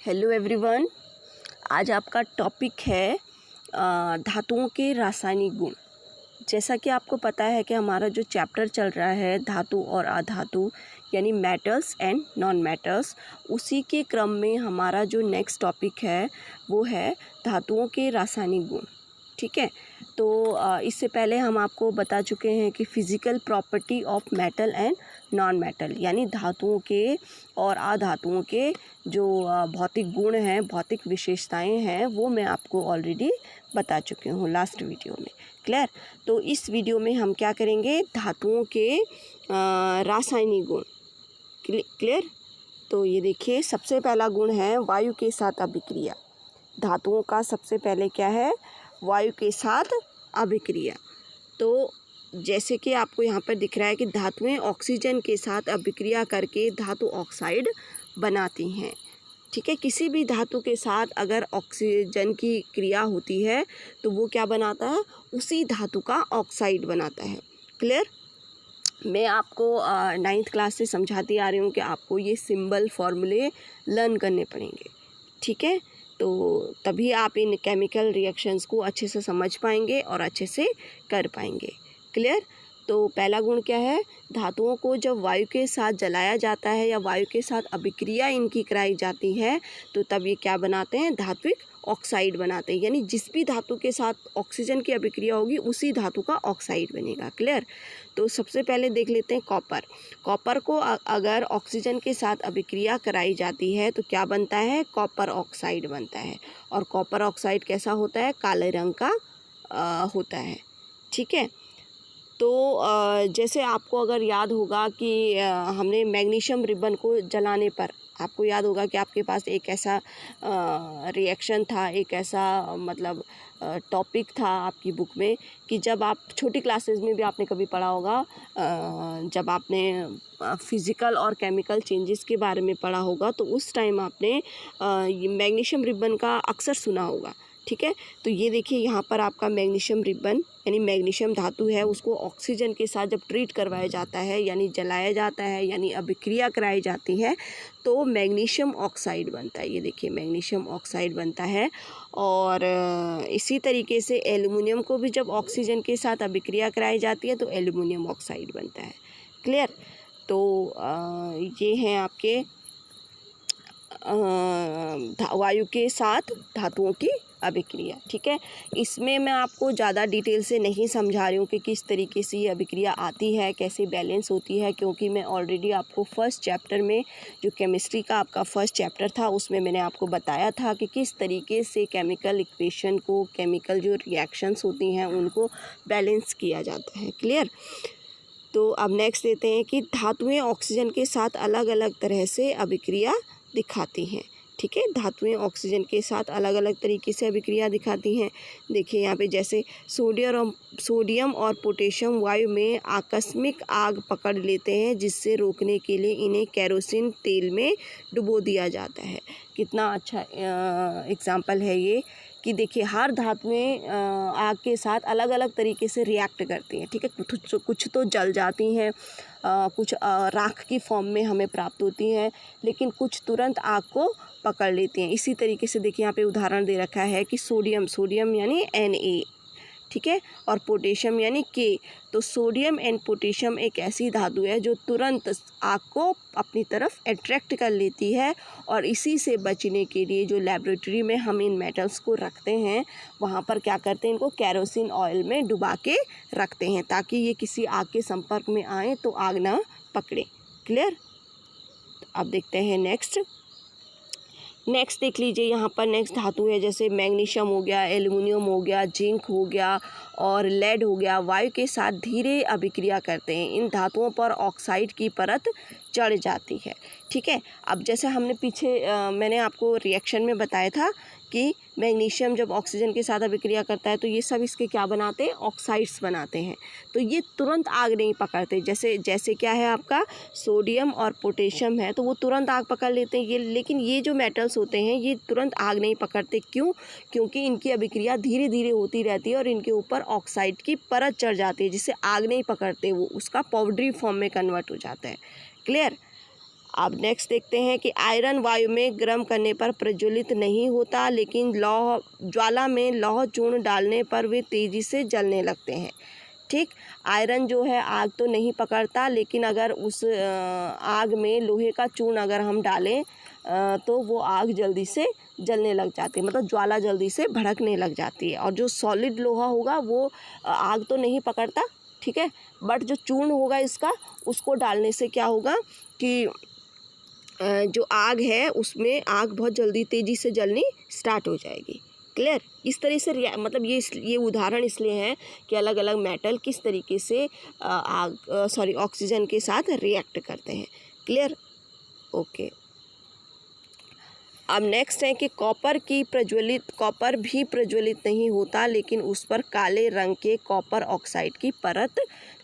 Hello everyone. आज आपका topic है धातुओं के रासायनिक गुण। जैसा कि आपको पता है कि हमारा जो चैप्टर चल रहा है धातु और अधातु यानी मेटल्स एंड नॉन मेटल्स, उसी के क्रम में हमारा जो नेक्स्ट टॉपिक है वो है धातुओं के रासायनिक गुण। ठीक है, तो इससे पहले हम आपको बता चुके हैं कि physical property of metal and non metal यानी धातुओं के और अधातुओं के जो भौतिक गुण हैं, भौतिक विशेषताएं हैं, वो मैं आपको ऑलरेडी बता चुकी हूँ लास्ट वीडियो में। क्लियर? तो इस वीडियो में हम क्या करेंगे, धातुओं के रासायनिक गुण। क्लियर? तो ये देखिए, सबसे पहला गुण है वायु के साथ अभिक्रिया। धातुओं का सबसे पहले क्या है, वायु के साथ अभिक्रिया। तो जैसे कि आपको यहाँ पर दिख रहा है कि धातुएं ऑक्सीजन के साथ अभिक्रिया करके धातु ऑक्साइड बनाती हैं। ठीक है, किसी भी धातु के साथ अगर ऑक्सीजन की क्रिया होती है तो वो क्या बनाता है, उसी धातु का ऑक्साइड बनाता है। क्लियर? मैं आपको 9th क्लास से समझाती आ रही हूँ कि आपको ये सिंबल फॉर्मूले लर्न करने पड़ेंगे। ठीक है, तो तभी आप इन केमिकल रिएक्शंस को अच्छे से समझ पाएंगे और अच्छे से कर पाएंगे। क्लियर? तो पहला गुण क्या है, धातुओं को जब वायु के साथ जलाया जाता है या वायु के साथ अभिक्रिया इनकी कराई जाती है तो तब ये क्या बनाते हैं, धात्विक ऑक्साइड बनाते हैं। यानी जिस भी धातु के साथ ऑक्सीजन की अभिक्रिया होगी उसी धातु का ऑक्साइड बनेगा। क्लियर? तो सबसे पहले देख लेते हैं कॉपर। कॉपर को अगर ऑक्सीजन के साथ अभिक्रिया कराई जाती है तो क्या बनता है, कॉपर ऑक्साइड बनता है। और कॉपर ऑक्साइड कैसा होता है, काले रंग का होता है। ठीक है, तो जैसे आपको अगर याद होगा कि हमने मैग्नीशियम रिबन को जलाने पर आपको याद होगा कि आपके पास एक ऐसा रिएक्शन था, एक ऐसा मतलब टॉपिक था आपकी बुक में कि जब आप छोटी क्लासेस में भी आपने कभी पढ़ा होगा, जब आपने फिज़िकल और केमिकल चेंजेस के बारे में पढ़ा होगा तो उस टाइम आपने मैग्नीशियम रिबन का अक्सर सुना होगा। ठीक है, तो ये देखिए यहाँ पर आपका मैग्नीशियम रिबन यानी मैग्नीशियम धातु है, उसको ऑक्सीजन के साथ जब ट्रीट करवाया जाता है यानी जलाया जाता है यानी अभिक्रिया कराई जाती है तो मैग्नीशियम ऑक्साइड बनता है। ये देखिए मैग्नीशियम ऑक्साइड बनता है। और इसी तरीके से एल्युमिनियम को भी जब ऑक्सीजन के साथ अभिक्रिया कराई जाती है तो एल्युमिनियम ऑक्साइड बनता है। क्लियर? तो ये हैं आपके वायु के साथ धातुओं की अभिक्रिया। ठीक है, इसमें मैं आपको ज़्यादा डिटेल से नहीं समझा रही हूँ कि किस तरीके से ये अभिक्रिया आती है, कैसे बैलेंस होती है, क्योंकि मैं ऑलरेडी आपको फर्स्ट चैप्टर में जो केमिस्ट्री का आपका फर्स्ट चैप्टर था उसमें मैंने आपको बताया था कि किस तरीके से केमिकल इक्वेशन को, केमिकल जो रिएक्शंस होती हैं उनको बैलेंस किया जाता है। क्लियर? तो अब नेक्स्ट देते हैं कि धातुएँ ऑक्सीजन के साथ अलग अलग तरह से अभिक्रिया दिखाती हैं। ठीक है, धातुएं ऑक्सीजन के साथ अलग अलग तरीके से अभिक्रिया दिखाती हैं। देखिए यहाँ पे जैसे सोडियम और पोटेशियम वायु में आकस्मिक आग पकड़ लेते हैं, जिससे रोकने के लिए इन्हें केरोसिन तेल में डुबो दिया जाता है। कितना अच्छा एग्जाम्पल है ये कि देखिए हर धातुएं आग के साथ अलग अलग तरीके से रिएक्ट करती हैं। ठीक है, कुछ तो जल जाती हैं, कुछ राख की फॉर्म में हमें प्राप्त होती हैं, लेकिन कुछ तुरंत आग को पकड़ लेती हैं। इसी तरीके से देखिए यहाँ पे उदाहरण दे रखा है कि सोडियम यानी Na, ठीक है, और पोटेशियम यानी K। तो सोडियम एंड पोटेशियम एक ऐसी धातु है जो तुरंत आग को अपनी तरफ अट्रैक्ट कर लेती है, और इसी से बचने के लिए जो लेबोरेटरी में हम इन मेटल्स को रखते हैं वहाँ पर क्या करते हैं, इनको केरोसिन ऑयल में डुबा के रखते हैं ताकि ये किसी आग के संपर्क में आए तो आग ना पकड़े। क्लियर? अब देखते हैं नेक्स्ट देख लीजिए यहाँ पर नेक्स्ट धातु है, जैसे मैग्नीशियम हो गया, एल्युमिनियम हो गया, जिंक हो गया और लेड हो गया। वायु के साथ धीरे अभिक्रिया करते हैं, इन धातुओं पर ऑक्साइड की परत चढ़ जाती है। ठीक है, अब जैसे हमने पीछे मैंने आपको रिएक्शन में बताया था कि मैग्नीशियम जब ऑक्सीजन के साथ अभिक्रिया करता है तो ये सब इसके क्या बनाते हैं, ऑक्साइड्स बनाते हैं। तो ये तुरंत आग नहीं पकड़ते, जैसे क्या है आपका सोडियम और पोटेशियम है तो वो तुरंत आग पकड़ लेते हैं ये, लेकिन ये जो मेटल्स होते हैं ये तुरंत आग नहीं पकड़ते। क्यों? क्योंकि इनकी अभिक्रिया धीरे धीरे होती रहती है और इनके ऊपर ऑक्साइड की परत चढ़ जाती है, जिससे आग नहीं पकड़ते, वो उसका पाउडरी फॉर्म में कन्वर्ट हो जाता है। क्लियर? अब नेक्स्ट देखते हैं कि आयरन वायु में गर्म करने पर प्रज्वलित नहीं होता, लेकिन लौह ज्वाला में लौह चूर्ण डालने पर वे तेज़ी से जलने लगते हैं। ठीक, आयरन जो है आग तो नहीं पकड़ता, लेकिन अगर उस आग में लोहे का चूर्ण अगर हम डालें तो वो आग जल्दी से जलने लग जाती है, मतलब ज्वाला जल्दी से भड़कने लग जाती है। और जो सॉलिड लोहा होगा वो आग तो नहीं पकड़ता, ठीक है, बट जो चूर्ण होगा इसका, उसको डालने से क्या होगा कि जो आग है उसमें आग बहुत जल्दी तेज़ी से जलनी स्टार्ट हो जाएगी। क्लियर? इस तरह से मतलब ये उदाहरण इसलिए है कि अलग अलग मेटल किस तरीके से ऑक्सीजन के साथ रिएक्ट करते हैं। क्लियर? ओके। अब नेक्स्ट है कि कॉपर भी प्रज्वलित नहीं होता, लेकिन उस पर काले रंग के कॉपर ऑक्साइड की परत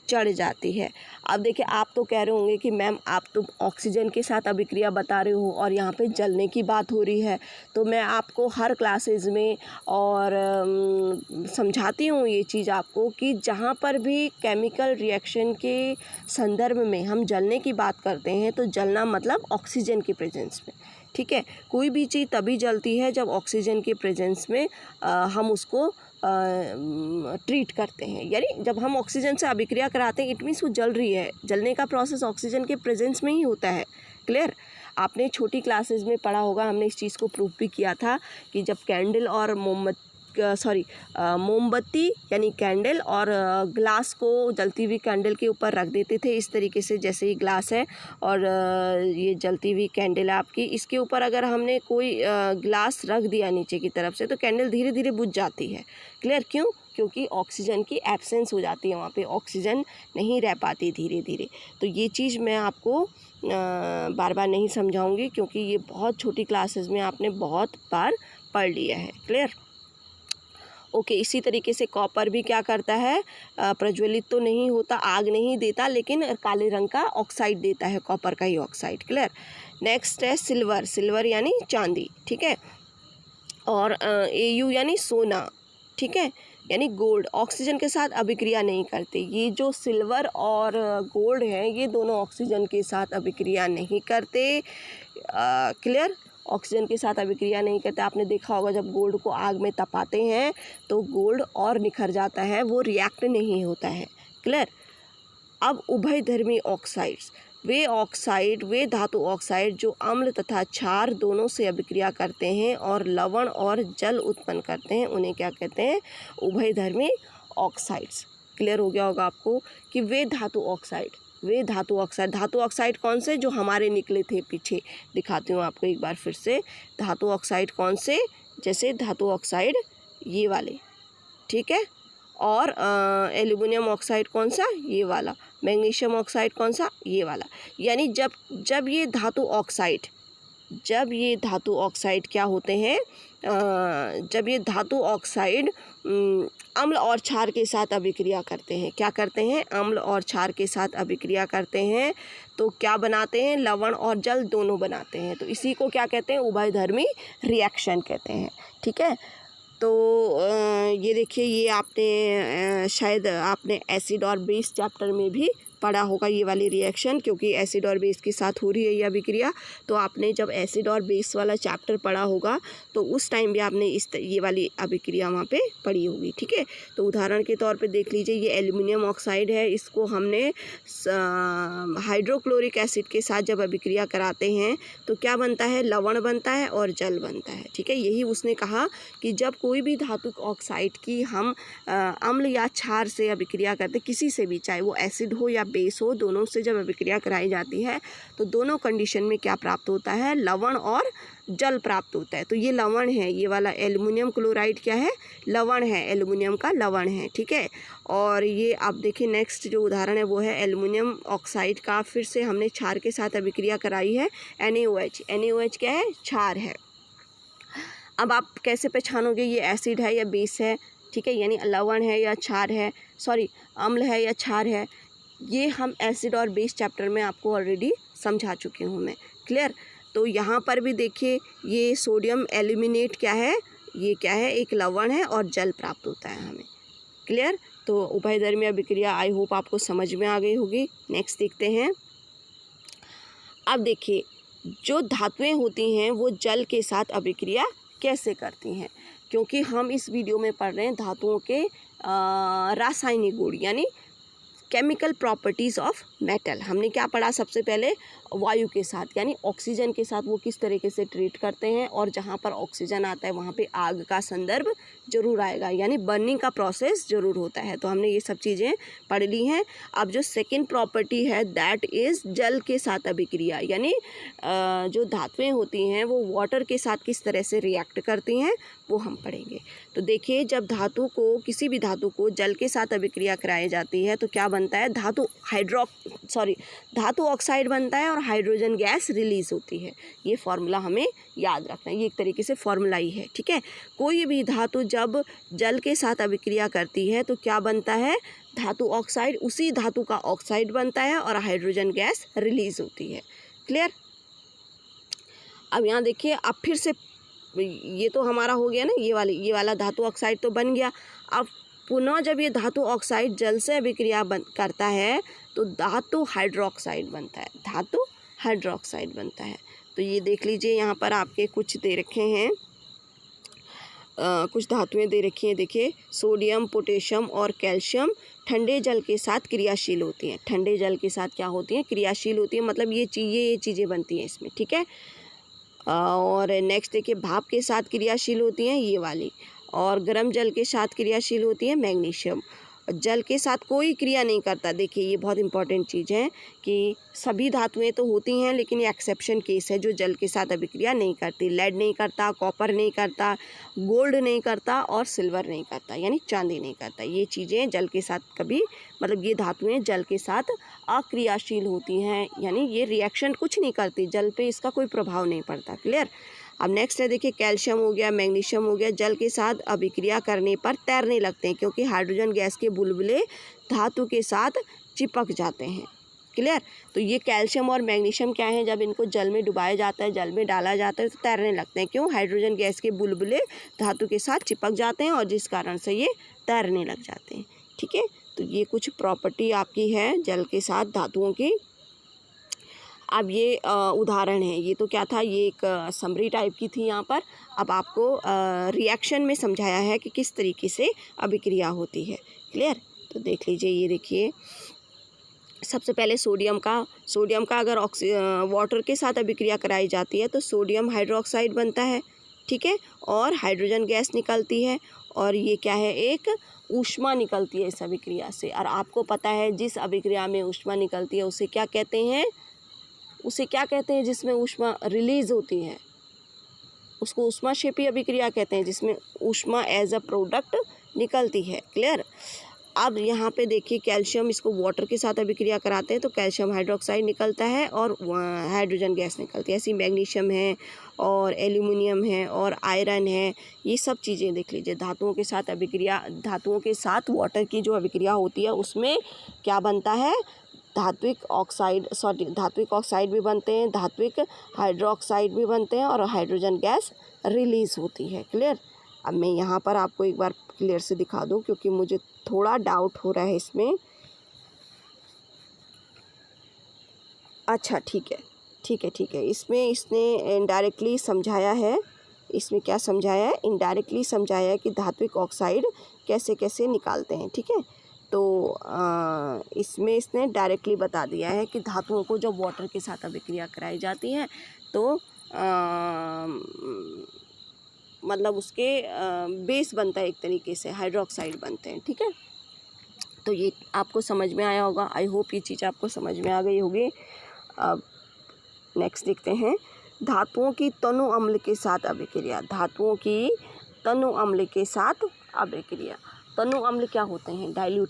चढ़ जाती है। अब देखिए, आप तो कह रहे होंगे कि मैम आप तो ऑक्सीजन के साथ अभिक्रिया बता रहे हो और यहाँ पे जलने की बात हो रही है, तो मैं आपको हर क्लासेस में और समझाती हूँ ये चीज़ आपको कि जहाँ पर भी केमिकल रिएक्शन के संदर्भ में हम जलने की बात करते हैं तो जलना मतलब ऑक्सीजन की प्रेजेंस में। ठीक है, कोई भी चीज़ तभी जलती है जब ऑक्सीजन के प्रेजेंस में हम उसको ट्रीट करते हैं, यानी जब हम ऑक्सीजन से अभिक्रिया कराते हैं इट मीन्स वो जल रही है। जलने का प्रोसेस ऑक्सीजन के प्रेजेंस में ही होता है। क्लियर? आपने छोटी क्लासेस में पढ़ा होगा, हमने इस चीज़ को प्रूव भी किया था कि जब कैंडल और मोमबत्ती यानी कैंडल और ग्लास को जलती हुई कैंडल के ऊपर रख देते थे, इस तरीके से जैसे ये ग्लास है और ये जलती हुई कैंडल है आपकी, इसके ऊपर अगर हमने कोई ग्लास रख दिया नीचे की तरफ से तो कैंडल धीरे धीरे बुझ जाती है। क्लियर? क्यों? क्योंकि ऑक्सीजन की एब्सेंस हो जाती है, वहाँ पे ऑक्सीजन नहीं रह पाती धीरे धीरे। तो ये चीज़ मैं आपको बार बार नहीं समझाऊंगी क्योंकि ये बहुत छोटी क्लासेस में आपने बहुत बार पढ़ लिया है। क्लियर? ओके। इसी तरीके से कॉपर भी क्या करता है, प्रज्वलित तो नहीं होता, आग नहीं देता, लेकिन काले रंग का ऑक्साइड देता है, कॉपर का ही ऑक्साइड। क्लियर? नेक्स्ट है सिल्वर यानी चांदी। ठीक है, और AU यानी सोना। ठीक है, यानी गोल्ड ऑक्सीजन के साथ अभिक्रिया नहीं करते। ये जो सिल्वर और गोल्ड है ये दोनों ऑक्सीजन के साथ अभिक्रिया नहीं करते। क्लियर? ऑक्सीजन के साथ अभिक्रिया नहीं करते। आपने देखा होगा जब गोल्ड को आग में तपाते हैं तो गोल्ड और निखर जाता है, वो रिएक्ट नहीं होता है। क्लियर? अब उभयधर्मी ऑक्साइड्स, वे धातु ऑक्साइड जो अम्ल तथा क्षार दोनों से अभिक्रिया करते हैं और लवण और जल उत्पन्न करते हैं, उन्हें क्या कहते हैं? उभयधर्मी ऑक्साइड्स। क्लियर हो गया होगा आपको कि वे धातु ऑक्साइड कौन से जो हमारे निकले थे पीछे, दिखाती हूँ आपको एक बार फिर से। धातु ऑक्साइड कौन से? जैसे धातु ऑक्साइड ये वाले, ठीक है, और एल्युमिनियम ऑक्साइड कौन सा? ये वाला। मैग्नीशियम ऑक्साइड कौन सा? ये वाला। यानी जब ये धातु ऑक्साइड क्या होते हैं, जब ये धातु ऑक्साइड अम्ल और क्षार के साथ अभिक्रिया करते हैं, क्या करते हैं? अम्ल और क्षार के साथ अभिक्रिया करते हैं तो क्या बनाते हैं? लवण और जल दोनों बनाते हैं। तो इसी को क्या कहते हैं? उभयधर्मी रिएक्शन कहते हैं। ठीक है, तो ये देखिए, ये आपने शायद आपने एसिड और बेस चैप्टर में भी पढ़ा होगा ये वाली रिएक्शन, क्योंकि एसिड और बेस के साथ हो रही है ये अभिक्रिया। तो आपने जब एसिड और बेस वाला चैप्टर पढ़ा होगा तो उस टाइम भी आपने ये वाली अभिक्रिया वहाँ पे पढ़ी होगी। ठीक है, तो उदाहरण के तौर पे देख लीजिए, ये एल्युमिनियम ऑक्साइड है, इसको हमने हाइड्रोक्लोरिक एसिड के साथ जब अभिक्रिया कराते हैं तो क्या बनता है? लवण बनता है और जल बनता है। ठीक है, यही उसने कहा कि जब कोई भी धातु ऑक्साइड की हम अम्ल या क्षार से अभिक्रिया करते, किसी से भी, चाहे वो एसिड हो या बेस हो, दोनों से जब अभिक्रिया कराई जाती है तो दोनों कंडीशन में क्या प्राप्त होता है? लवण और जल प्राप्त होता है। तो ये लवण है, ये वाला एल्युमिनियम क्लोराइड क्या है? लवण है, एल्युमिनियम का लवण है। ठीक है, और ये आप देखिए नेक्स्ट जो उदाहरण है वो है एल्युमिनियम ऑक्साइड का, फिर से हमने क्षार के साथ अभिक्रिया कराई है, NaOH क्या है? क्षार है। अब आप कैसे पहचानोगे ये एसिड है या बेस है? ठीक है, यानी लवण है या क्षार है, अम्ल है या क्षार है, ये हम एसिड और बेस चैप्टर में आपको ऑलरेडी समझा चुकी हूँ मैं। क्लियर? तो यहाँ पर भी देखिए, ये सोडियम एल्यूमिनेट क्या है? ये क्या है? एक लवण है और जल प्राप्त होता है हमें। क्लियर? तो उभयधर्मी अभिक्रिया आई होप आपको समझ में आ गई होगी। नेक्स्ट देखते हैं, अब देखिए, जो धातुएं होती हैं वो जल के साथ अभिक्रिया कैसे करती हैं, क्योंकि हम इस वीडियो में पढ़ रहे हैं धातुओं के रासायनिक गुण यानी केमिकल प्रॉपर्टीज़ ऑफ मेटल। हमने क्या पढ़ा, सबसे पहले वायु के साथ यानी ऑक्सीजन के साथ वो किस तरीके से ट्रीट करते हैं, और जहाँ पर ऑक्सीजन आता है वहाँ पे आग का संदर्भ जरूर आएगा यानी बर्निंग का प्रोसेस जरूर होता है। तो हमने ये सब चीज़ें पढ़ ली हैं। अब जो सेकंड प्रॉपर्टी है दैट इज़ जल के साथ अभिक्रिया, यानी जो धातुएं होती हैं वो वाटर के साथ किस तरह से रिएक्ट करती हैं वो हम पढ़ेंगे। तो देखिए, जब किसी भी धातु को जल के साथ अभिक्रिया कराई जाती है तो क्या बनता है, धातु ऑक्साइड बनता है और हाइड्रोजन गैस रिलीज होती है। ये फार्मूला हमें याद रखना है, ये एक तरीके से फार्मूला ही है, ठीक है। कोई भी धातु जब जल के साथ अभिक्रिया करती है तो क्या बनता है, धातु ऑक्साइड, उसी धातु का ऑक्साइड बनता है और हाइड्रोजन गैस रिलीज होती है। क्लियर। अब यहाँ देखिए, अब फिर से ये तो हमारा हो गया ना, ये वाला धातु ऑक्साइड तो बन गया। अब पुनः जब ये धातु ऑक्साइड जल से अभिक्रिया करता है तो धातु हाइड्रोक्साइड बनता है, धातु हाइड्रोक्साइड बनता है। तो ये देख लीजिए, यहाँ पर आपके कुछ दे रखे हैं, कुछ धातुएं दे रखी हैं। देखिए, सोडियम, पोटेशियम और कैल्शियम ठंडे जल के साथ क्रियाशील होती हैं। ठंडे जल के साथ क्या होती हैं, क्रियाशील होती हैं, मतलब ये चीज़ें बनती हैं इसमें, ठीक है। और नेक्स्ट देखिए, भाप के साथ क्रियाशील होती हैं ये वाली, और गर्म जल के साथ क्रियाशील होती है मैग्नीशियम। जल के साथ कोई क्रिया नहीं करता। देखिए, ये बहुत इंपॉर्टेंट चीज़ है कि सभी धातुएं तो होती हैं लेकिन ये एक्सेप्शन केस है जो जल के साथ अभिक्रिया नहीं करती। लेड नहीं करता, कॉपर नहीं करता, गोल्ड नहीं करता और सिल्वर नहीं करता यानी चांदी नहीं करता। ये चीज़ें जल के साथ कभी, मतलब ये धातुएं जल के साथ अक्रियाशील होती हैं, यानी ये रिएक्शन कुछ नहीं करती, जल पे इसका कोई प्रभाव नहीं पड़ता। क्लियर। अब नेक्स्ट है, देखिए, कैल्शियम हो गया, मैग्नीशियम हो गया, जल के साथ अभिक्रिया करने पर तैरने लगते हैं क्योंकि हाइड्रोजन गैस के बुलबुले धातु के साथ चिपक जाते हैं। क्लियर। तो ये कैल्शियम और मैग्नीशियम क्या है, जब इनको जल में डुबाया जाता है, जल में डाला जाता है तो तैरने लगते हैं। क्यों, हाइड्रोजन गैस के बुलबुले धातु के साथ चिपक जाते हैं और जिस कारण से ये तैरने लग जाते हैं, ठीक है। तो ये कुछ प्रॉपर्टी आपकी है जल के साथ धातुओं की। अब ये उदाहरण है, ये तो क्या था, ये एक समरी टाइप की थी यहाँ पर। अब आपको रिएक्शन में समझाया है कि किस तरीके से अभिक्रिया होती है। क्लियर। तो देख लीजिए, ये देखिए, सबसे पहले सोडियम का अगर वाटर के साथ अभिक्रिया कराई जाती है तो सोडियम हाइड्रोक्साइड बनता है, ठीक है, और हाइड्रोजन गैस निकलती है और ये क्या है, एक ऊष्मा निकलती है इस अभिक्रिया से। और आपको पता है जिस अभिक्रिया में ऊष्मा निकलती है उसे क्या कहते हैं, जिसमें ऊष्मा रिलीज होती है उसको ऊष्माक्षेपी अभिक्रिया कहते हैं, जिसमें ऊष्मा एज अ प्रोडक्ट निकलती है। क्लियर। अब यहाँ पे देखिए, कैल्शियम, इसको वाटर के साथ अभिक्रिया कराते हैं तो कैल्शियम हाइड्रोक्साइड निकलता है और हाइड्रोजन गैस निकलती है। ऐसी मैग्नीशियम है और एल्यूमिनियम है और आयरन है, ये सब चीज़ें देख लीजिए, धातुओं के साथ वाटर की जो अभिक्रिया होती है उसमें क्या बनता है, धात्विक ऑक्साइड भी बनते हैं, धात्विक हाइड्रोक्साइड भी बनते हैं और हाइड्रोजन गैस रिलीज होती है। क्लियर। अब मैं यहाँ पर आपको एक बार क्लियर से दिखा दूँ क्योंकि मुझे थोड़ा डाउट हो रहा है इसमें। अच्छा, ठीक है। इसमें इसने इनडायरेक्टली समझाया है, इसमें क्या समझाया है, इनडायरेक्टली समझाया है कि धात्विक ऑक्साइड कैसे कैसे निकालते हैं, ठीक है। तो इसमें इसने डायरेक्टली बता दिया है कि धातुओं को जब वाटर के साथ अभिक्रिया कराई जाती है तो मतलब उसके बेस बनता है, एक तरीके से हाइड्रोक्साइड बनते हैं, ठीक है। तो ये आपको समझ में आया होगा, आई होप ये चीज़ आपको समझ में आ गई होगी। अब नेक्स्ट देखते हैं, धातुओं की तनु अम्ल के साथ अभिक्रिया। तनु अम्ल क्या होते हैं, डाइल्यूट।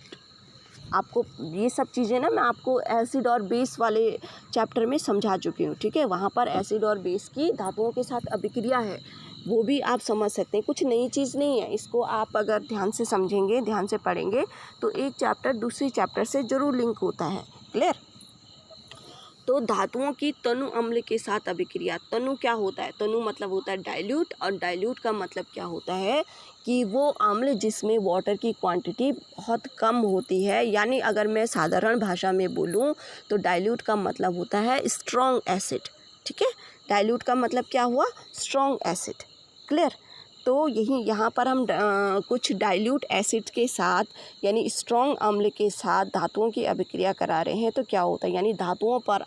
आपको ये सब चीज़ें ना मैं आपको एसिड और बेस वाले चैप्टर में समझा चुकी हूँ, ठीक है। वहाँ पर एसिड और बेस की धातुओं के साथ अभिक्रिया है, वो भी आप समझ सकते हैं, कुछ नई चीज़ नहीं है। इसको आप अगर ध्यान से समझेंगे, ध्यान से पढ़ेंगे तो एक चैप्टर दूसरी चैप्टर से ज़रूर लिंक होता है। क्लियर। तो धातुओं की तनु अम्ल के साथ अभिक्रिया, तनु क्या होता है, तनु मतलब होता है डाइल्यूट, और डाइल्यूट का मतलब क्या होता है कि वो अम्ल जिसमें वाटर की क्वांटिटी बहुत कम होती है। यानी अगर मैं साधारण भाषा में बोलूँ तो डाइल्यूट का मतलब होता है स्ट्रॉन्ग एसिड। ठीक है, डाइल्यूट का मतलब क्या हुआ, स्ट्रॉन्ग एसिड। क्लियर। तो यही यहाँ पर हम कुछ डाइल्यूट एसिड के साथ यानी स्ट्रॉन्ग अम्ल के साथ धातुओं की अभिक्रिया करा रहे हैं तो क्या होता है, यानी धातुओं पर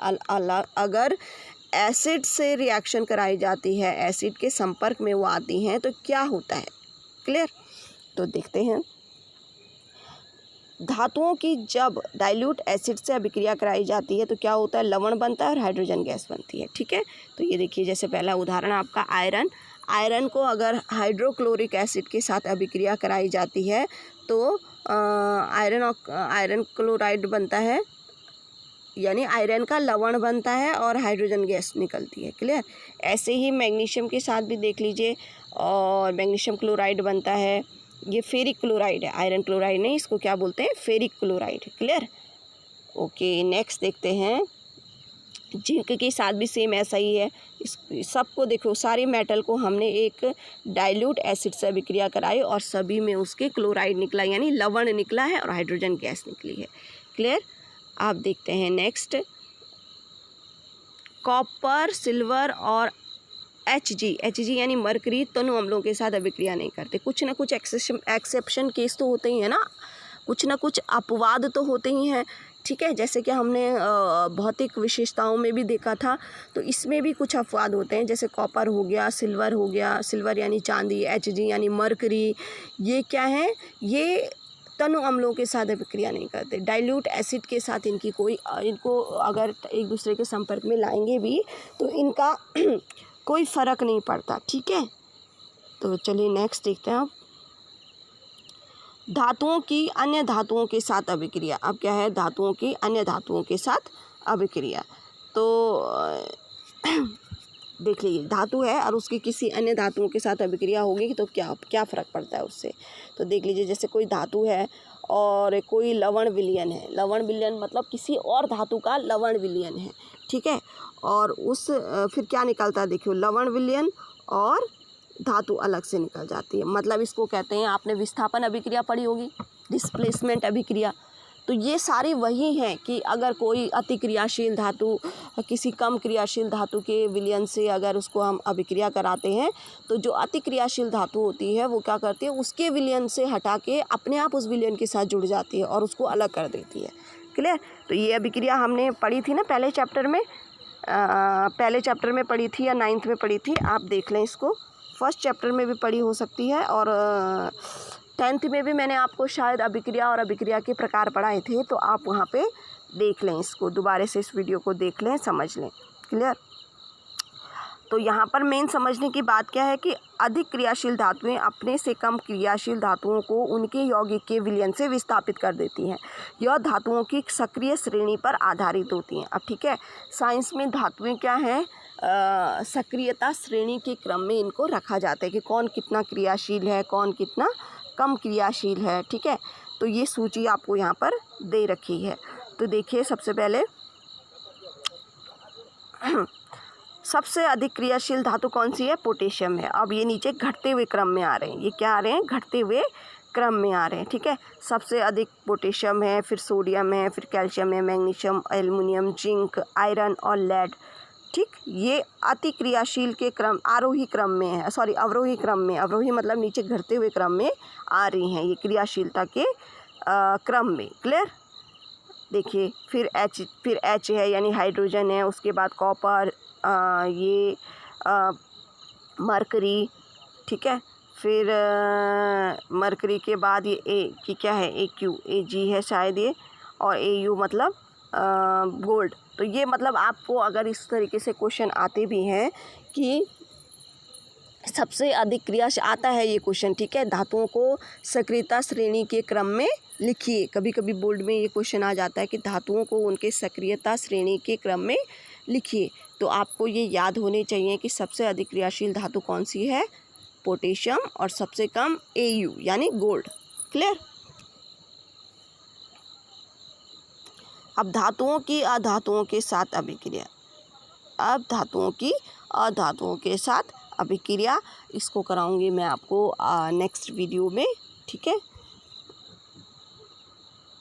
अगर एसिड से रिएक्शन कराई जाती है, एसिड के संपर्क में वो आती हैं तो क्या होता है। क्लियर। तो देखते हैं, धातुओं की जब डाइल्यूट एसिड से अभिक्रिया कराई जाती है तो क्या होता है, लवण बनता है और हाइड्रोजन गैस बनती है। ठीक है, तो ये देखिए, जैसे पहला उदाहरण आपका आयरन, आयरन को अगर हाइड्रोक्लोरिक एसिड के साथ अभिक्रिया कराई जाती है तो आयरन क्लोराइड बनता है, यानी आयरन का लवण बनता है और हाइड्रोजन गैस निकलती है। क्लियर। ऐसे ही मैग्नीशियम के साथ भी देख लीजिए, और मैग्नीशियम क्लोराइड बनता है, ये फेरिक क्लोराइड है, आयरन क्लोराइड नहीं, इसको क्या बोलते हैं, ferric chloride. Clear. Okay, next देखते हैं, जिंक के साथ भी सेम ऐसा ही है। इस सबको देखो, सारे मेटल को हमने एक डाइल्यूट एसिड से अभिक्रिया कराई और सभी में उसके क्लोराइड निकला, यानी लवण निकला है और हाइड्रोजन गैस निकली है। क्लियर। आप देखते हैं नेक्स्ट, कॉपर, सिल्वर और Hg यानी मरकरी तनु अम्लों के साथ अभिक्रिया नहीं करते। कुछ ना कुछ एक्सेप्शन केस तो होते ही है ना, कुछ ना कुछ अपवाद तो होते ही हैं। ठीक है, जैसे कि हमने भौतिक विशेषताओं में भी देखा था, तो इसमें भी कुछ अपवाद होते हैं, जैसे कॉपर हो गया, सिल्वर हो गया, सिल्वर यानी चांदी, Hg यानी मरकरी, ये क्या है, ये तनु अम्लों के साथ अभिक्रिया नहीं करते। डाइल्यूट एसिड के साथ इनको अगर एक दूसरे के संपर्क में लाएंगे भी तो इनका कोई फ़र्क नहीं पड़ता। ठीक है, तो चलिए नेक्स्ट देखते हैं अब, धातुओं की अन्य धातुओं के साथ अभिक्रिया। अब क्या है, धातुओं की अन्य धातुओं के साथ अभिक्रिया। तो देख लीजिए, धातु है और उसकी किसी अन्य धातुओं के साथ अभिक्रिया होगी तो क्या फ़र्क पड़ता है उससे। तो देख लीजिए, जैसे कोई धातु है और कोई लवण विलयन है, लवण विलयन मतलब किसी और धातु का लवण विलयन है। ठीक है, और फिर क्या निकलता है, देखियो, लवण विलयन और धातु अलग से निकल जाती है। मतलब इसको कहते हैं, आपने विस्थापन अभिक्रिया पढ़ी होगी, डिस्प्लेसमेंट अभिक्रिया। तो ये सारी वही हैं कि अगर कोई अति क्रियाशील धातु किसी कम क्रियाशील धातु के विलयन से अगर उसको हम अभिक्रिया कराते हैं तो जो अति क्रियाशील धातु होती है वो क्या करती है, उसके विलयन से हटा के अपने आप उस विलयन के साथ जुड़ जाती है और उसको अलग कर देती है। क्लियर। तो ये अभिक्रिया हमने पढ़ी थी ना पहले चैप्टर में पढ़ी थी या 9th में पढ़ी थी, आप देख लें इसको। फर्स्ट चैप्टर में भी पढ़ी हो सकती है और 10th में भी मैंने आपको शायद अभिक्रिया और अभिक्रिया के प्रकार पढ़ाए थे, तो आप वहाँ पे देख लें, इसको दोबारा से इस वीडियो को देख लें, समझ लें। क्लियर। तो यहाँ पर मेन समझने की बात क्या है कि अधिक क्रियाशील धातुएं अपने से कम क्रियाशील धातुओं को उनके यौगिक के विलयन से विस्थापित कर देती हैं। यह धातुओं की सक्रिय श्रेणी पर आधारित होती हैं। अब ठीक है, साइंस में धातुएं क्या हैं, सक्रियता श्रेणी के क्रम में इनको रखा जाता है कि कौन कितना क्रियाशील है, कौन कितना कम क्रियाशील है। ठीक है, तो ये सूची आपको यहाँ पर दे रखी है। तो देखिए, सबसे पहले सबसे अधिक क्रियाशील धातु कौन सी है, पोटेशियम है। अब ये नीचे घटते हुए क्रम में आ रहे हैं, ये क्या आ रहे हैं, घटते हुए क्रम में आ रहे हैं। ठीक है, सबसे अधिक पोटेशियम है, फिर सोडियम है, फिर कैल्शियम है, मैग्नीशियम, एल्युमिनियम, जिंक, आयरन और लेड। ठीक, ये अति क्रियाशील के क्रम आरोही क्रम में है, अवरोही क्रम में, अवरोही मतलब नीचे घटते हुए क्रम में आ रही हैं ये क्रियाशीलता के क्रम में। क्लियर। देखिए, फिर H है यानी हाइड्रोजन है, उसके बाद कॉपर, ये मरकरी। ठीक है, फिर मरकरी के बाद ये की क्या है, Ag है शायद ये, और Au मतलब गोल्ड। तो ये मतलब आपको अगर इस तरीके से क्वेश्चन आते भी हैं कि सबसे अधिक क्रिया आता है ये क्वेश्चन। ठीक है, धातुओं को सक्रियता श्रेणी के क्रम में लिखिए। कभी कभी बोर्ड में ये क्वेश्चन आ जाता है कि धातुओं को उनके सक्रियता श्रेणी के क्रम में लिखिए। तो आपको ये याद होने चाहिए कि सबसे अधिक क्रियाशील धातु कौन सी है, पोटेशियम, और सबसे कम Au यानी गोल्ड। क्लियर। अब धातुओं की अधातुओं के साथ अभिक्रिया, अब धातुओं की अधातुओं के साथ अभिक्रिया, इसको कराऊंगी मैं आपको नेक्स्ट वीडियो में, ठीक है।